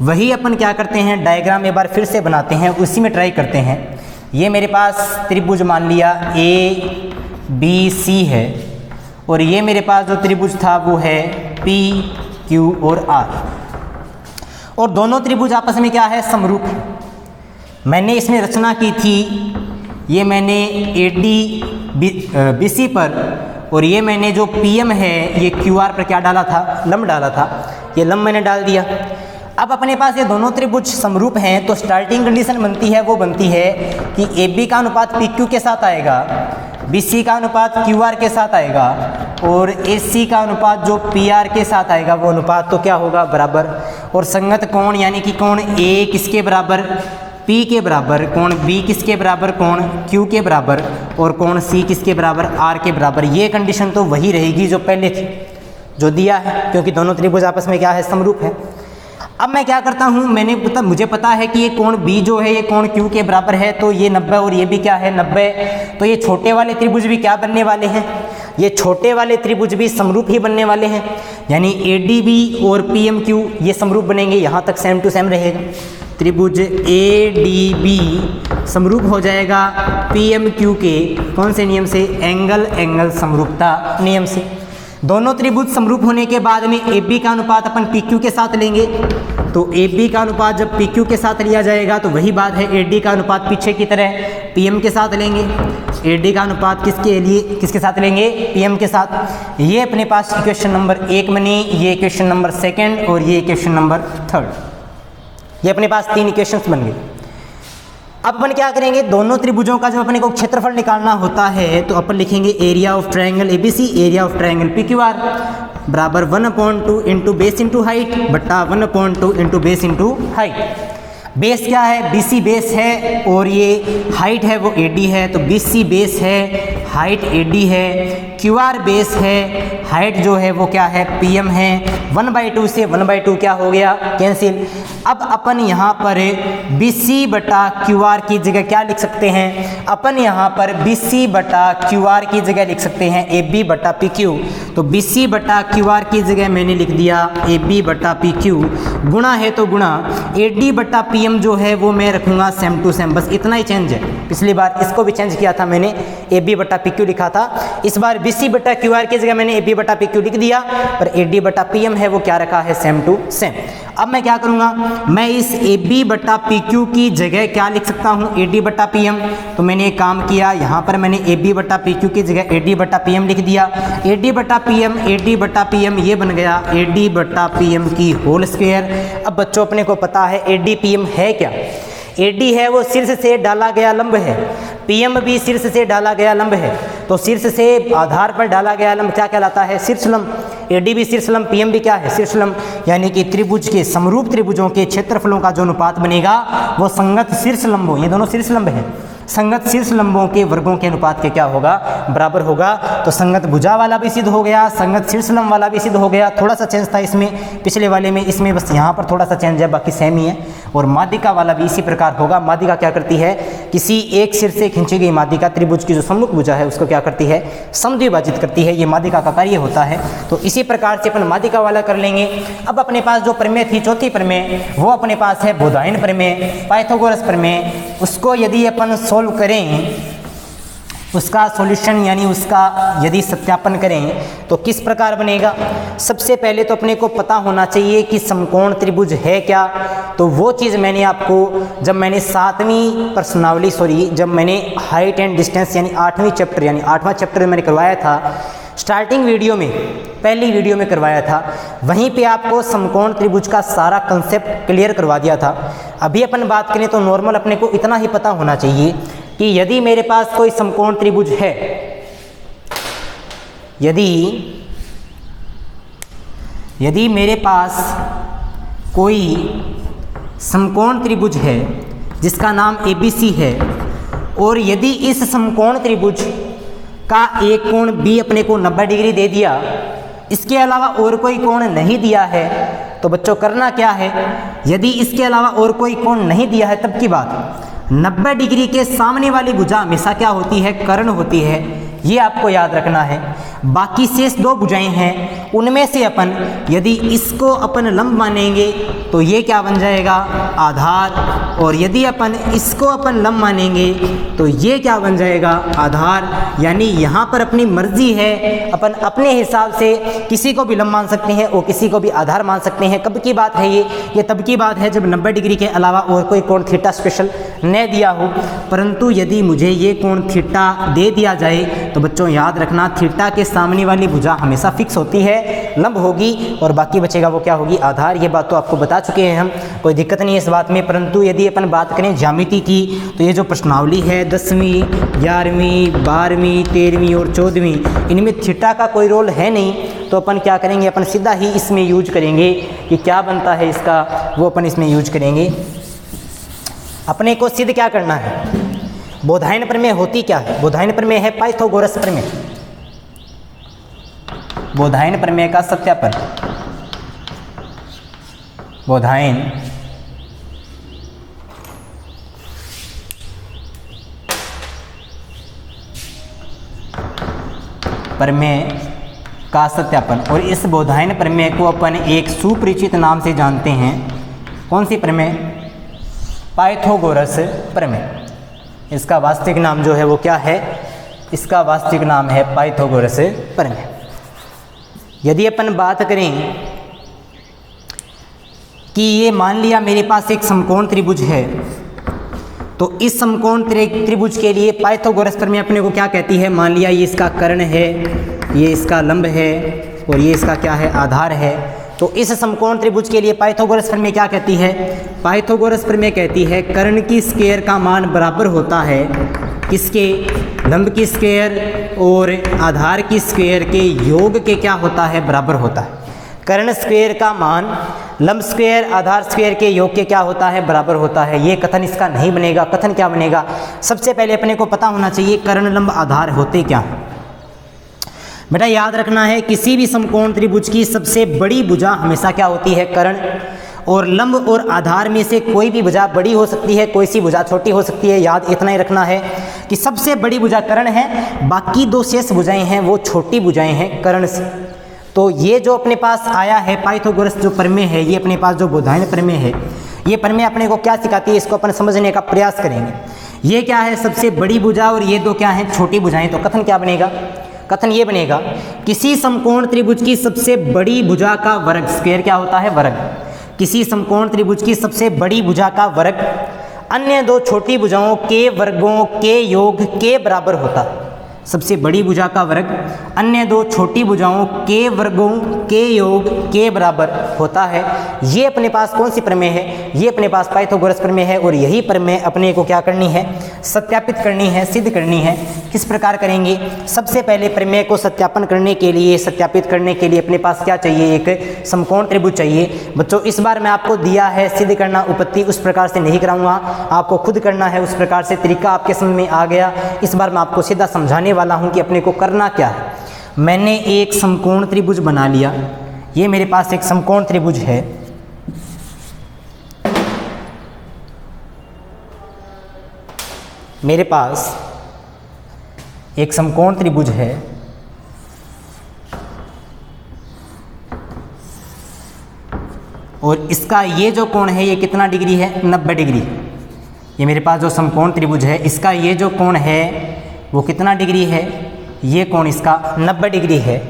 वही अपन क्या करते हैं, डायग्राम एक बार फिर से बनाते हैं, उसी में ट्राई करते हैं। ये मेरे पास त्रिभुज मान लिया ABC है, और ये मेरे पास जो त्रिभुज था वो है PQ और R, और दोनों त्रिभुज आपस में क्या है, समरूप है। मैंने इसमें रचना की थी, ये मैंने AD/BC पर, और ये मैंने जो PM है ये QR पर क्या डाला था, लंब डाला था। ये लंब मैंने डाल दिया। अब अपने पास ये दोनों त्रिभुज समरूप हैं, तो स्टार्टिंग कंडीशन बनती है, वो बनती है कि AB का अनुपात PQ के साथ आएगा, BC का अनुपात QR के साथ आएगा और AC का अनुपात जो PR के साथ आएगा वो अनुपात तो क्या होगा, बराबर। और संगत कोण यानी कि कोण A किसके बराबर, P के बराबर, कोण B किसके बराबर, कोण Q के बराबर, और कोण C किसके बराबर, R के बराबर। ये कंडीशन तो वही रहेगी जो पहले थी, जो दिया है, क्योंकि दोनों त्रिभुज आपस में क्या है, समरूप है। अब मैं क्या करता हूँ, मुझे पता है कि ये कोण B जो है ये कोण Q के बराबर है, तो ये 90 और ये भी क्या है, 90। तो ये छोटे वाले त्रिभुज भी क्या बनने वाले हैं, ये छोटे वाले त्रिभुज भी समरूप ही बनने वाले हैं, यानी ADB और PMQ ये समरूप बनेंगे। यहाँ तक सेम टू सेम रहेगा। त्रिभुज ADB समरूप हो जाएगा PMQ के कौन से नियम से, एंगल समरूपता नियम से। दोनों त्रिभुज समरूप होने के बाद में AB का अनुपात अपन PQ के साथ लेंगे, तो AB का अनुपात जब PQ के साथ लिया जाएगा तो वही बात है, AD का अनुपात पीछे की तरह PM के साथ लेंगे। AD का अनुपात किसके साथ लेंगे, PM के साथ। ये अपने पास इक्वेशन नंबर 1 बनी, ये इक्वेशन नंबर 2 और ये इक्वेशन नंबर 3। ये अपने पास 3 इक्वेशंस बन गए। अब अपन क्या करेंगे, दोनों त्रिभुजों का जब अपने को क्षेत्रफल निकालना होता है तो अपन लिखेंगे area of triangle ABC, area of triangle PQR बराबर 1/2 इंटू बेस इंटू हाइट बट्टा 1/2 into base into height. Base क्या है, BC बेस है और ये हाइट है वो AD है, तो BC बेस है, हाइट AD है, QR बेस है, हाइट जो है वो क्या है, PM है। 1/2 से 1/2 क्या हो गया, कैंसिल। अब अपन यहाँ पर BC बटा QR की जगह क्या लिख सकते हैं, अपन यहाँ पर BC बटा QR की जगह लिख सकते हैं AB बटा PQ। तो BC बटा QR की जगह मैंने लिख दिया AB बटा PQ, गुणा है तो गुणा AD बटा PM जो है वो मैं रखूँगा सेम टू सेम, बस इतना ही चेंज है। पिछली बार इसको भी चेंज किया था मैंने, AB बटा PQ लिखा था, इस बार BC बटा QR की जगह मैंने AB बटा PQ लिख दिया, पर AD बटा PM है वो क्या रखा है, सेम टू सेम। अब मैं क्या करूँगा, मैं इस AB बटा PQ की जगह क्या लिख सकता हूँ, AD बटा PM। तो मैंने एक काम किया, यहाँ पर मैंने AB बटा PQ की जगह AD बटा PM लिख दिया। AD बटा PM ये बन गया AD बटा PM की होल स्क्वायर। अब बच्चों अपने को पता है AD PM है क्या, AD है वो शीर्ष से डाला गया लंब है, PM भी शीर्ष से डाला गया लंब है, तो शीर्ष से आधार पर डाला गया लंब क्या कहलाता है, शीर्ष लंब। AD भी शीर्ष लंब, PM भी क्या है, शीर्ष लंब। यानी कि त्रिभुज के समरूप त्रिभुजों के क्षेत्रफलों का जो अनुपात बनेगा वो संगत शीर्ष लंबों, ये दोनों शीर्ष लंब हैं, संगत शीर्ष लंबों के वर्गों के अनुपात के क्या होगा, बराबर होगा। तो संगत भुजा वाला भी सिद्ध हो गया, संगत शीर्ष लंब वाला भी सिद्ध हो गया। थोड़ा सा चेंज था इसमें, पिछले वाले में, इसमें बस यहाँ पर थोड़ा सा चेंज है, बाकी सेम ही है। और माध्यिका वाला भी इसी प्रकार होगा। माध्यिका क्या करती है, किसी एक सिर से खींची गई माध्यिका त्रिभुज की जो सम्मुख भुजा है उसको क्या करती है, समद्विभाजित करती है, ये माध्यिका का कार्य होता है। तो इसी प्रकार से अपन माध्यिका वाला कर लेंगे। अब अपने पास जो प्रमेय थी, चौथी प्रमेय, वो अपने पास है बोधायन प्रमेय, पाइथागोरस प्रमेय। उसको यदि अपन सोल्व करें, उसका सॉल्यूशन यानी उसका यदि सत्यापन करें तो किस प्रकार बनेगा। सबसे पहले तो अपने को पता होना चाहिए कि समकोण त्रिभुज है क्या। तो वो चीज़ मैंने आपको जब मैंने जब मैंने हाइट एंड डिस्टेंस यानी 8वां चैप्टर मैंने करवाया था, स्टार्टिंग वीडियो में, पहली वीडियो में करवाया था, वहीं पे आपको समकोण त्रिभुज का सारा कंसेप्ट क्लियर करवा दिया था। अभी अपन बात करें तो नॉर्मल अपने को इतना ही पता होना चाहिए कि यदि मेरे पास कोई समकोण त्रिभुज है, यदि मेरे पास कोई समकोण त्रिभुज है जिसका नाम ABC है, और यदि इस समकोण त्रिभुज का एक कोण B अपने को 90 डिग्री दे दिया, इसके अलावा और कोई कोण नहीं दिया है, तो बच्चों करना क्या है, यदि इसके अलावा और कोई कोण नहीं दिया है तब की बात, 90 डिग्री के सामने वाली भुजा हमेशा क्या होती है, कर्ण होती है, ये आपको याद रखना है। बाकी शेष 2 भुजाएं हैं, उनमें से अपन यदि इसको अपन लंब मानेंगे तो ये क्या बन जाएगा, आधार, और यदि अपन इसको अपन लंब मानेंगे तो ये क्या बन जाएगा, आधार। यानी यहाँ पर अपनी मर्जी है, अपन अपने हिसाब से किसी को भी लंब मान सकते हैं और किसी को भी आधार मान सकते हैं। कब की बात है ये तब की बात है जब 90 डिग्री के अलावा और कोई कोण थीटा स्पेशल न दिया हो। परंतु यदि मुझे ये कोण थीटा दे दिया जाए तो बच्चों याद रखना, थीटा के सामने वाली भुजा हमेशा फिक्स होती है, लंब होगी, और बाकी बचेगा वो क्या होगी, आधार। ये बात तो आपको बता चुके हैं हम, कोई दिक्कत नहीं है इस बात में। परंतु यदि अपन बात करें ज्यामिति की, तो ये जो प्रश्नावली है 10वीं, 11वीं, 12वीं 12वीं 13वीं और 14वीं, इनमें थीटा का कोई रोल है नहीं, तो अपन क्या करेंगे, अपन सीधा ही इसमें यूज करेंगे कि क्या बनता है इसका, वो अपन इसमें यूज करेंगे। अपने को सिद्ध क्या करना है, बोधायन प्रमेय होती क्या है, बोधायन प्रमेय है पाइथागोरस प्रमेय, बोधायन प्रमेय का सत्यापन, बोधायन प्रमेय का सत्यापन। और इस बोधायन प्रमेय को अपन एक सुपरिचित नाम से जानते हैं, कौन सी प्रमेय, पाइथागोरस प्रमेय। इसका वास्तविक नाम जो है वो क्या है, इसका वास्तविक नाम है पाइथागोरस प्रमेय। यदि अपन बात करें कि ये मान लिया मेरे पास एक समकोण त्रिभुज है, तो इस समकोण त्रिभुज के लिए पाइथागोरस प्रमेय अपने को क्या कहती है, मान लिया ये इसका कर्ण है, ये इसका लंब है और ये इसका क्या है, आधार है। तो इस समकोण त्रिभुज के लिए पाइथागोरस प्रमेय क्या कहती है, पाइथागोरस प्रमेय कहती है कर्ण की स्क्वायर का मान बराबर होता है किसके, लंब की स्क्वायर और आधार की स्क्वायर के योग के क्या होता है, बराबर होता है। कर्ण स्क्वायर का मान लंब स्क्वायर आधार स्क्वायर के योग के क्या होता है, बराबर होता है। ये कथन इसका नहीं बनेगा। कथन क्या बनेगा, सबसे पहले अपने को पता होना चाहिए कर्ण लंब आधार होते क्या हैं। बेटा याद रखना है, किसी भी समकोण त्रिभुज की सबसे बड़ी भुजा हमेशा क्या होती है, कर्ण। और लंब और आधार में से कोई भी भुजा बड़ी हो सकती है, कोई सी भुजा छोटी हो सकती है। याद इतना ही रखना है कि सबसे बड़ी भुजा कर्ण है, बाकी दो शेष भुजाएं हैं वो छोटी भुजाएं हैं कर्ण से। तो ये जो अपने पास आया है पाइथागोरस जो प्रमेय है, ये अपने पास जो बोधायन प्रमेय है, ये प्रमेय अपने को क्या सिखाती है, इसको अपन समझने का प्रयास करेंगे। ये क्या है, सबसे बड़ी भुजा और ये दो क्या है, छोटी भुजाएं। तो कथन क्या बनेगा, कथन ये बनेगा किसी समकोण त्रिभुज की सबसे बड़ी भुजा का वर्ग, स्क्वायर क्या होता है, वर्ग। किसी समकोण त्रिभुज की सबसे बड़ी भुजा का वर्ग अन्य दो छोटी भुजाओं के वर्गों के योग के बराबर होता है। सबसे बड़ी भुजा का वर्ग अन्य दो छोटी भुजाओं के वर्गों के योग के बराबर होता है। ये अपने पास कौन सी प्रमेय है, ये अपने पास पाइथागोरस प्रमेय है। और यही प्रमेय अपने को क्या करनी है, सत्यापित करनी है, सिद्ध करनी है। किस प्रकार करेंगे, सबसे पहले प्रमेय को सत्यापन करने के लिए, सत्यापित करने के लिए अपने पास क्या चाहिए, एक समकोण त्रिभुज चाहिए। बच्चों इस बार मैं आपको दिया है सिद्ध करना उपपत्ति, उस प्रकार से नहीं कराऊंगा, आपको खुद करना है। उस प्रकार से तरीका आपके समझ में आ गया। इस बार मैं आपको सीधा समझाने वाला हूं कि अपने को करना क्या है। मैंने एक समकोण त्रिभुज बना लिया, ये मेरे पास एक समकोण त्रिभुज है। मेरे पास एक समकोण त्रिभुज है और इसका ये जो कोण है ये कितना डिग्री है, 90 डिग्री। ये मेरे पास जो समकोण त्रिभुज है इसका ये जो कोण है वो कितना डिग्री है, ये कोण इसका 90 डिग्री है।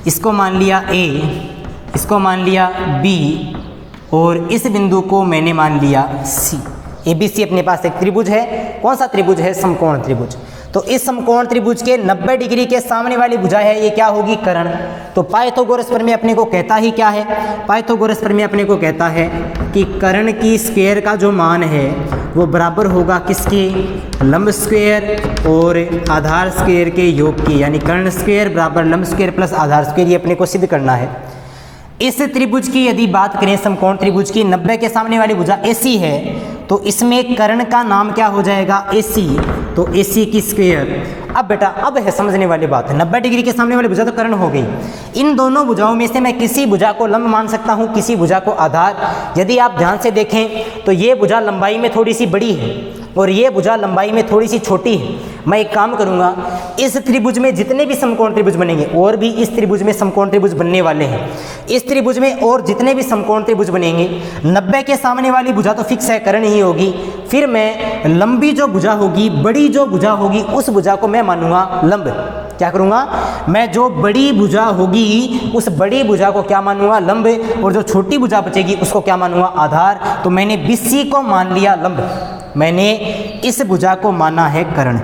इसको मान लिया A, इसको मान लिया B और इस बिंदु को मैंने मान लिया C। ABC अपने पास एक त्रिभुज है। कौन सा त्रिभुज है, समकोण त्रिभुज। तो इस समकोण त्रिभुज के 90 डिग्री के सामने वाली भुजा है, ये क्या होगी, कर्ण। तो पाइथागोरस प्रमेय अपने को कहता ही क्या है, पाइथागोरस प्रमेय अपने को कहता है कि कर्ण की स्क्वायर का जो मान है वो बराबर होगा किसके, लंब स्क्वायर और आधार स्क्वायर के योग की। यानी कर्ण स्क्वायर बराबर लंब स्क्वायर प्लस आधार स्क्वायर, ये अपने को सिद्ध करना है। इस त्रिभुज की यदि बात करें, समकोण त्रिभुज की 90 के सामने वाली भुजा AC है, तो इसमें कर्ण का नाम क्या हो जाएगा, AC। तो AC की स्क्वायर। अब बेटा अब है समझने वाली बात है, 90 डिग्री के सामने वाली भुजा तो कर्ण हो गई। इन दोनों भुजाओं में से मैं किसी भुजा को लंब मान सकता हूँ, किसी भुजा को आधार। यदि आप ध्यान से देखें तो ये भुजा लंबाई में थोड़ी सी बड़ी है और ये भुजा लंबाई में थोड़ी सी छोटी है। मैं एक काम करूंगा, इस त्रिभुज में जितने भी समकोण त्रिभुज बनेंगे, और भी इस त्रिभुज में समकोण त्रिभुज बनने वाले हैं, इस त्रिभुज में और जितने भी समकोण त्रिभुज बनेंगे, 90 के सामने वाली भुजा तो फिक्स है, कर्ण ही होगी। फिर मैं लंबी जो भुजा होगी, बड़ी जो भुजा होगी, उस भुजा को मैं मानूंगा लंब। क्या करूंगा, मैं जो बड़ी भुजा होगी उस बड़ी भुजा को क्या मानूंगा, लंब। और जो छोटी भुजा बचेगी उसको क्या मानूंगा, आधार। तो मैंने BC को मान लिया लंब, मैंने इस भुजा को माना है कर्ण।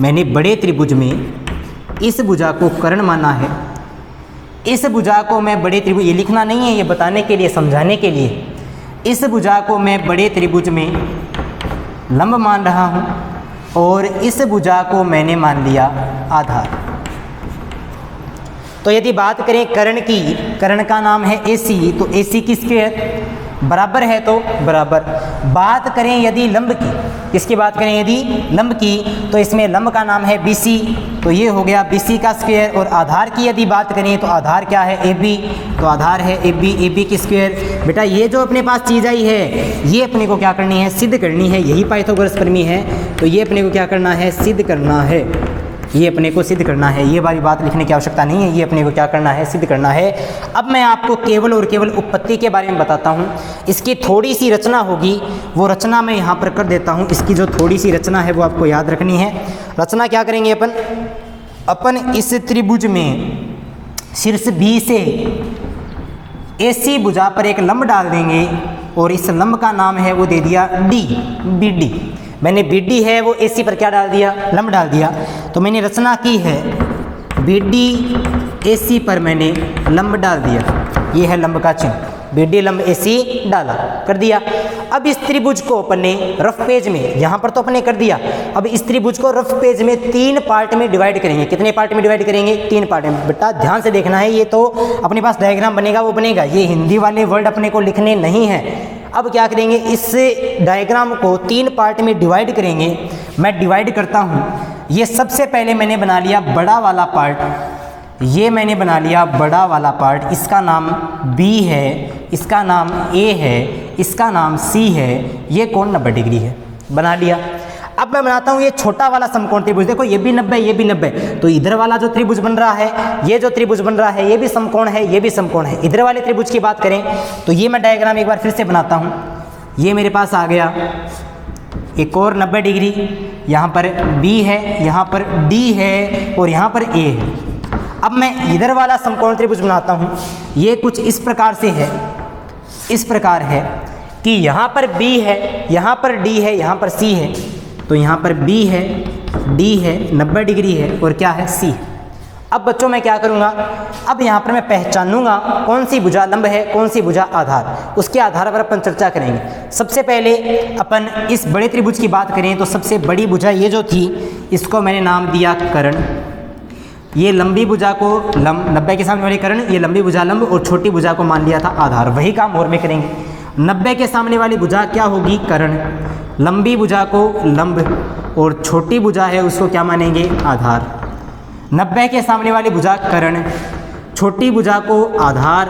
मैंने बड़े त्रिभुज में इस भुजा को कर्ण माना है। इस भुजा को मैं बड़े त्रिभुज, ये लिखना नहीं है, ये बताने के लिए, समझाने के लिए। इस भुजा को मैं बड़े त्रिभुज में लंब मान रहा हूँ और इस भुजा को मैंने मान लिया आधार। तो यदि बात करें कर्ण की, कर्ण का नाम है AC, तो AC की स्क्वायर बराबर है तो बराबर। बात करें यदि लंब की, किसकी बात करें यदि लंब की, तो इसमें लंब का नाम है BC, तो ये हो गया BC का स्क्वायर। और आधार की यदि बात करें तो आधार क्या है AB, तो आधार है AB, AB की स्क्वायर। बेटा ये जो अपने पास चीज़ आई है ये अपने को क्या करनी है, सिद्ध करनी है, यही पाइथागोरस प्रमेय है। तो ये अपने को क्या करना है, सिद्ध करना है, ये अपने को सिद्ध करना है। ये वाली बात लिखने की आवश्यकता नहीं है, ये अपने को क्या करना है, सिद्ध करना है। अब मैं आपको केवल और केवल उत्पत्ति के बारे में बताता हूँ। इसकी थोड़ी सी रचना होगी, वो रचना मैं यहाँ पर कर देता हूँ। इसकी जो थोड़ी सी रचना है वो आपको याद रखनी है। रचना क्या करेंगे अपन इस त्रिभुज में शीर्ष B से AC भुजा पर एक लंब डाल देंगे और इस लंब का नाम है वो दे दिया D, BD। मैंने BD है वो AC पर क्या डाल दिया, लंब डाल दिया। तो मैंने रचना की है BD AC पर मैंने लंब डाल दिया, ये है लंब का चिन्ह, BD लंब AC डाला, कर दिया। अब इस त्रिभुज को अपन ने रफ पेज में, यहाँ पर तो अपने कर दिया, अब इस त्रिभुज को रफ पेज में 3 पार्ट में डिवाइड करेंगे। कितने पार्ट में डिवाइड करेंगे, 3 पार्ट में। बेटा ध्यान से देखना है, ये तो अपने पास डायग्राम बनेगा वो बनेगा, ये हिंदी वाले वर्ड अपने को लिखने नहीं है। अब क्या करेंगे, इस डायग्राम को 3 पार्ट में डिवाइड करेंगे। मैं डिवाइड करता हूँ। ये सबसे पहले मैंने बना लिया बड़ा वाला पार्ट, ये मैंने बना लिया बड़ा वाला पार्ट, इसका नाम B है, इसका नाम A है, इसका नाम C है, ये कोण 90 डिग्री है, बना लिया। अब मैं बनाता हूँ ये छोटा वाला समकोण त्रिभुज। देखो ये भी 90, ये भी 90, तो इधर वाला जो त्रिभुज बन रहा है, ये जो त्रिभुज बन रहा है, ये भी समकोण है, ये भी समकोण है। इधर वाले त्रिभुज की बात करें तो ये मैं डायग्राम एक बार फिर से बनाता हूँ। ये मेरे पास आ गया एक और 90 डिग्री, यहाँ पर B है, यहाँ पर D है और यहाँ पर A है। अब मैं इधर वाला समकोण त्रिभुज बनाता हूँ। ये कुछ इस प्रकार से है, इस प्रकार है कि यहाँ पर B है, यहाँ पर D है, यहाँ पर C है। तो यहाँ पर B है, D है, 90 डिग्री है और क्या है, C। अब बच्चों मैं क्या करूँगा, अब यहाँ पर मैं पहचानूंगा कौन सी भुजा लंब है, कौन सी भुजा आधार, उसके आधार पर अपन चर्चा करेंगे। सबसे पहले अपन इस बड़े त्रिभुज की बात करें तो सबसे बड़ी भुजा ये जो थी, इसको मैंने नाम दिया कर्ण। ये लंबी भुजा को लंब, 90 के सामने वाली कर्ण, ये लंबी भुजा लंब और छोटी भुजा को मान लिया था आधार। वही काम और में करेंगे। 90 के सामने वाली भुजा क्या होगी, कर्ण। लंबी भुजा को लंब और छोटी भुजा है उसको क्या मानेंगे, आधार। 90 के सामने वाली भुजा कर्ण, छोटी भुजा को आधार,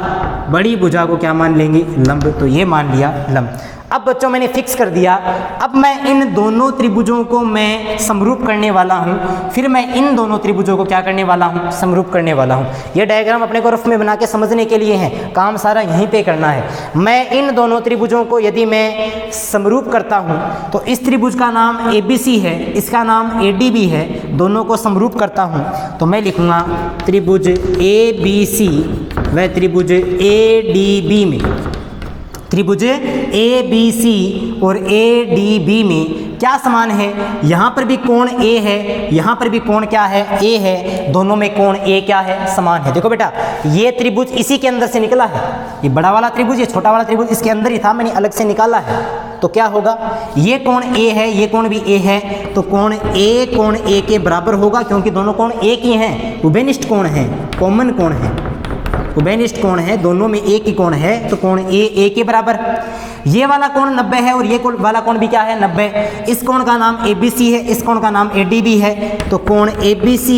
बड़ी भुजा को क्या मान लेंगे, लंब। तो ये मान लिया लंब। अब बच्चों मैंने फिक्स कर दिया। अब मैं इन दोनों त्रिभुजों को मैं समरूप करने वाला हूँ। फिर मैं इन दोनों त्रिभुजों को क्या करने वाला हूँ, समरूप करने वाला हूँ। ये डायग्राम अपने को रफ में बना के समझने के लिए है, काम सारा यहीं पे करना है। मैं इन दोनों त्रिभुजों को यदि मैं समरूप करता हूँ तो इस त्रिभुज का नाम ABC है, इसका नाम ADB है, दोनों को समरूप करता हूँ तो मैं लिखूँगा त्रिभुज ABC व त्रिभुज ADB में, त्रिभुज ABC और ADB में क्या समान है, यहाँ पर भी कोण A है, यहाँ पर भी कोण क्या है, A है, दोनों में कोण A क्या है, समान है। देखो बेटा ये त्रिभुज इसी के अंदर से निकला है, ये बड़ा वाला त्रिभुज, ये छोटा वाला त्रिभुज इसके अंदर ही था, मैंने अलग से निकाला है। तो क्या होगा, ये कोण A है, ये कोण भी A है, तो कोण A के बराबर होगा क्योंकि दोनों कोण एक ही हैं, उभयनिष्ठ कोण है, कॉमन कोण है, उभयनिष्ठ कोण है, दोनों में एक ही कोण है, तो कोण A के बराबर। ये वाला कोण 90 है और ये वाला कोण भी क्या है, 90। इस कोण का नाम ABC है, इस कोण का नाम ADB है, तो कोण ABC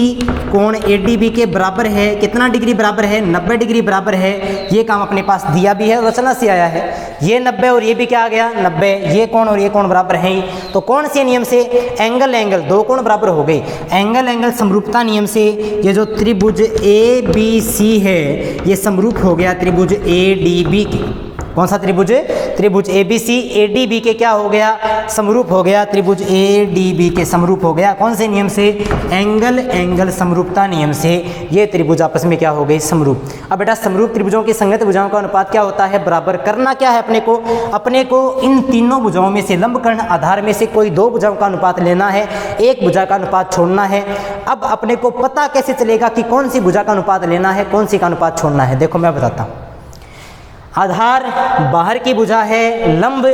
कोण ADB के बराबर है। कितना डिग्री बराबर है, 90 डिग्री बराबर है। ये काम अपने पास दिया भी है, रचना से आया है। ये 90 और ये भी क्या आ गया, 90। ये कोण और ये कोण बराबर है ही, तो कौन से नियम से, एंगल दो कोण बराबर हो गए। एंगल समरूपता नियम से ये जो त्रिभुज ABC है ये समरूप हो गया त्रिभुज ADB के। कौन सा त्रिभुज, त्रिभुज ABC ADB के क्या हो गया, समरूप हो गया, त्रिभुज ADB के समरूप हो गया। कौन से नियम से, एंगल समरूपता नियम से ये त्रिभुज आपस में क्या हो गए, समरूप। अब बेटा समरूप त्रिभुजों की संगत भुजाओं का अनुपात क्या होता है, बराबर। करना क्या है अपने को इन तीनों भुजाओं में से, लंब कर्ण आधार में से कोई दो भुजाओं का अनुपात लेना है, एक भुजा का अनुपात छोड़ना है। अब अपने को पता कैसे चलेगा कि कौन सी भुजा का अनुपात लेना है, कौन सी का अनुपात छोड़ना है, देखो मैं बताता हूँ। आधार बाहर की भुजा है, लंब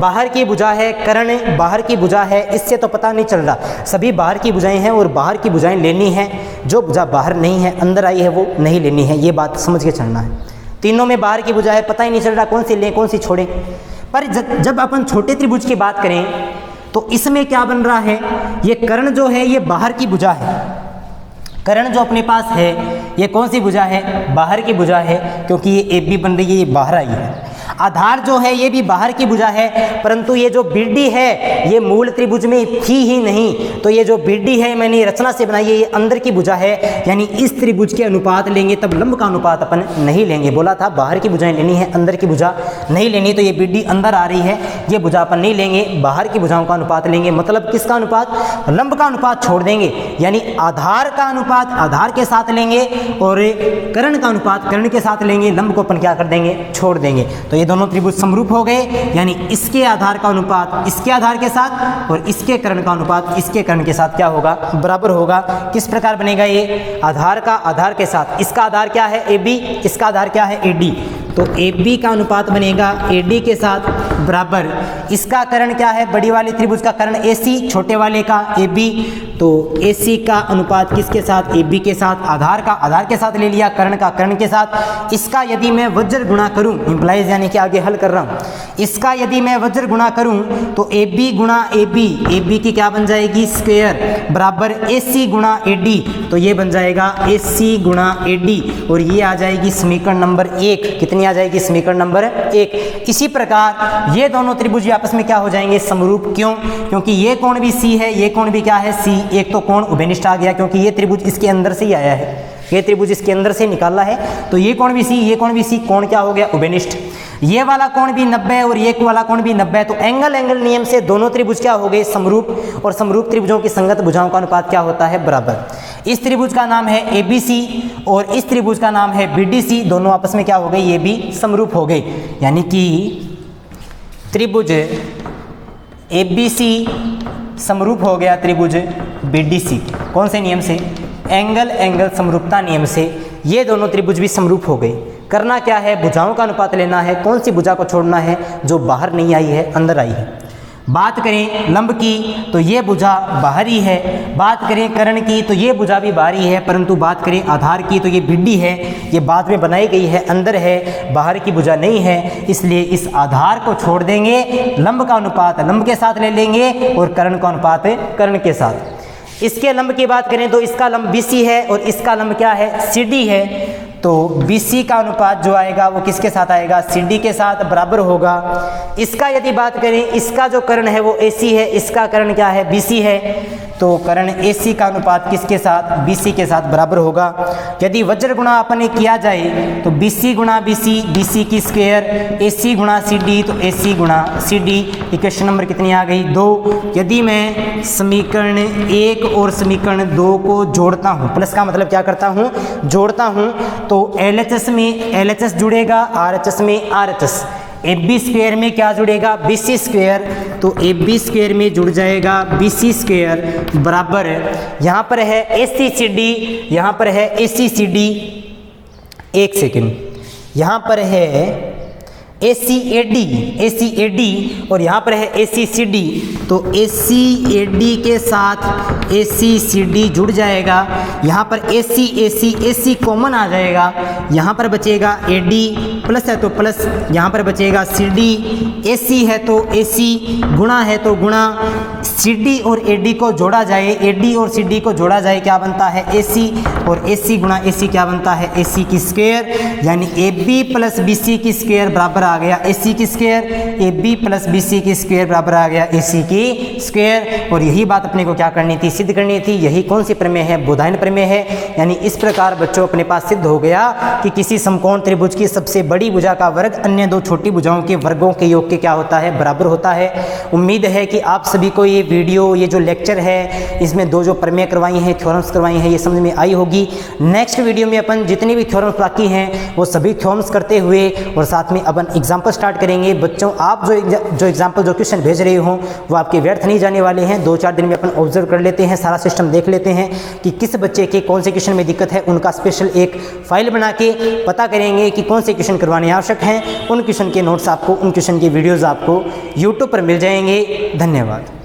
बाहर की भुजा है, कर्ण बाहर की भुजा है, इससे तो पता नहीं चल रहा। सभी बाहर की भुजाएं हैं और बाहर की भुजाएं लेनी है, जो भुजा बाहर नहीं है अंदर आई है वो नहीं लेनी है, ये बात समझ के चलना है। तीनों में बाहर की भुजा है, पता ही नहीं चल रहा कौन सी लें कौन सी छोड़ें। पर जब अपन छोटे त्रिभुज की बात करें तो इसमें क्या बन रहा है, ये कर्ण जो है ये बाहर की भुजा है। कर्ण जो अपने पास है ये कौन सी भुजा है, बाहर की भुजा है, क्योंकि ये ए बी बन रही है, ये बाहर आई है। आधार जो है ये भी बाहर की भुजा है, परंतु ये जो बीडी है ये मूल त्रिभुज में थी ही नहीं, तो ये जो बीडी है मैंने रचना से बनाई है, ये अंदर की भुजा है, यानी इस त्रिभुज के अनुपात लेंगे तब लंब का अनुपात अपन नहीं लेंगे। बोला था बाहर की भुजाएं लेनी है, अंदर की भुजा नहीं लेनी, तो ये बीडी अंदर आ रही है, ये भुजा अपन नहीं लेंगे, बाहर की भुजाओं का अनुपात लेंगे। मतलब किसका अनुपात, लंब का अनुपात छोड़ देंगे, यानी आधार का अनुपात आधार के साथ लेंगे और कर्ण का अनुपात कर्ण के साथ लेंगे, लंब को अपन क्या कर देंगे, छोड़ देंगे। तो ये दोनों त्रिभुज समरूप हो गए, यानी इसके आधार का अनुपात इसके आधार के साथ और इसके कर्ण का अनुपात इसके कर्ण के साथ क्या होगा, बराबर होगा। किस प्रकार बनेगा ये, आधार का आधार के साथ, इसका आधार क्या है ए बी, इसका आधार क्या है ए डी, तो ए बी का अनुपात बनेगा ए डी के साथ बराबर, इसका कर्ण क्या है, बड़ी वाली त्रिभुज का कर्ण ए सी, छोटे वाले का ए बी, तो ए सी का अनुपात किसके साथ, ए बी के साथ, आधार का आधार के साथ ले लिया, कर्ण का कर्ण के साथ। इसका यदि मैं वज्र गुणा करूं, इंप्लाइज यानी कि आगे हल कर रहा हूं, इसका यदि मैं वज्र गुणा करूं तो ए बी गुणा ए बी की क्या बन जाएगी, स्क्वायर बराबर ए सी गुणा ए डी, तो ये बन जाएगा ए सी गुणा ए डी, और ये आ जाएगी समीकरण नंबर 1। कितनी आ जाएगी, समीकरण नंबर 1। इसी प्रकार ये दोनों त्रिभुज आपस में क्या हो जाएंगे, समरूप। क्यों, क्योंकि ये कोण भी सी है, ये कोण भी क्या है, सी, एक तो कोण उभयनिष्ठ आ गया, क्योंकि ये त्रिभुज इसके अंदर से ही आया है, ये त्रिभुज इसके अंदर से निकाला है, तो ये कोण भी सी, ये कोण भी सी, कोण क्या हो गया, उभयनिष्ठ। ये वाला कोण भी 90 और ये वाला कोण भी 90, तो एंगल नियम से दोनों त्रिभुज क्या हो गए, समरूप, और समरूप त्रिभुजों की संगत भुजाओं का अनुपात क्या होता है, बराबर। इस त्रिभुज का नाम है ABC और इस त्रिभुज का नाम है BDC, दोनों आपस में क्या हो गए, ये भी समरूप हो गए, यानी कि त्रिभुज ABC समरूप हो गया त्रिभुज BDC। कौन से नियम से, एंगल समरूपता नियम से ये दोनों त्रिभुज भी समरूप हो गए। करना क्या है, भुजाओं का अनुपात लेना है, कौन सी भुजा को छोड़ना है, जो बाहर नहीं आई है अंदर आई है। बात करें लंब की तो ये भुजा बाहरी है, बात करें कर्ण की तो ये भुजा भी बाहरी है, परंतु बात करें आधार की तो ये बीडी है, ये बाद में बनाई गई है, अंदर है, बाहर की भुजा नहीं है, इसलिए इस आधार को छोड़ देंगे, लंब का अनुपात लंब के साथ ले लेंगे और कर्ण का अनुपात कर्ण के साथ। इसके लंब की बात करें तो इसका लंब BC है और इसका लंब क्या है, CD है, तो BC का अनुपात जो आएगा वो किसके साथ आएगा, CD के साथ बराबर होगा। इसका यदि बात करें, इसका जो कर्ण है वो AC है, इसका कर्ण क्या है, BC है, तो कर्ण AC का अनुपात किसके साथ, BC के साथ बराबर होगा। यदि वज्र गुणा अपने किया जाए तो BC गुणा BC, BC की स्क्वायर, AC गुणा CD, तो AC गुणा CD। इक्वेशन नंबर कितनी आ गई, 2। यदि मैं समीकरण 1 और समीकरण 2 को जोड़ता हूँ, प्लस का मतलब क्या करता हूँ, जोड़ता हूँ, तो LHS में LHS जुड़ेगा, RHS में RHS, AB स्क्वायर में क्या जुड़ेगा, BC स्क्वायर, तो AB स्क्वायर में जुड़ जाएगा BC स्क्वायर बराबर, यहाँ पर है ACCD, यहाँ पर है ACCD, एक सेकेंड, यहाँ पर है ACAD और यहाँ पर है ACCD, तो ACAD के साथ ACCD जुड़ जाएगा, यहाँ पर AC कॉमन आ जाएगा, यहाँ पर बचेगा AD, प्लस है तो प्लस, यहाँ पर बचेगा CD, AC है तो AC, गुणा है तो गुणा, CD और AD को जोड़ा जाए, AD और CD को जोड़ा जाए क्या बनता है, AC, और AC गुणा AC क्या बनता है, AC की स्क्वायर, यानी AB प्लस BC की स्क्वायर बराबर आ गया AC की स्क्वायर, AB प्लस BC की स्क्वायर बराबर आ गया AC की स्क्वायर। और यही बात अपने को क्या करनी थी, सिद्ध करनी थी। यही कौन सी प्रमेय है, बोधायन प्रमेय है। यानी इस प्रकार बच्चों अपने पास सिद्ध हो गया कि किसी समकोण त्रिभुज की सबसे बड़ी भुजा का वर्ग अन्य दो छोटी भुजाओं के वर्गों के योग के क्या होता है, बराबर होता है। उम्मीद है कि आप सभी को ये वीडियो, ये जो लेक्चर है, इसमें दो जो प्रमेय करवाई हैं, थ्योरम्स करवाई हैं, ये समझ में आई होगी। नेक्स्ट वीडियो में अपन जितनी भी थ्योरम्स बाकी हैं वो सभी थ्योरम्स करते हुए और साथ में अपन एग्जाम्पल स्टार्ट करेंगे। बच्चों आप जो एग्जाम्पल जो क्वेश्चन भेज रहे हो वो आपके व्यर्थ नहीं जाने वाले हैं। 2-4 दिन में अपन ऑब्जर्व कर लेते हैं, सारा सिस्टम देख लेते हैं कि किस बच्चे के कौन से क्वेश्चन में दिक्कत है, उनका स्पेशल एक फाइल बना के पता करेंगे कि कौन से क्वेश्चन करवाने आवश्यक हैं। उन क्वेश्चन के नोट्स आपको, उन क्वेश्चन की वीडियोज़ आपको यूट्यूब पर मिल जाएंगे। धन्यवाद।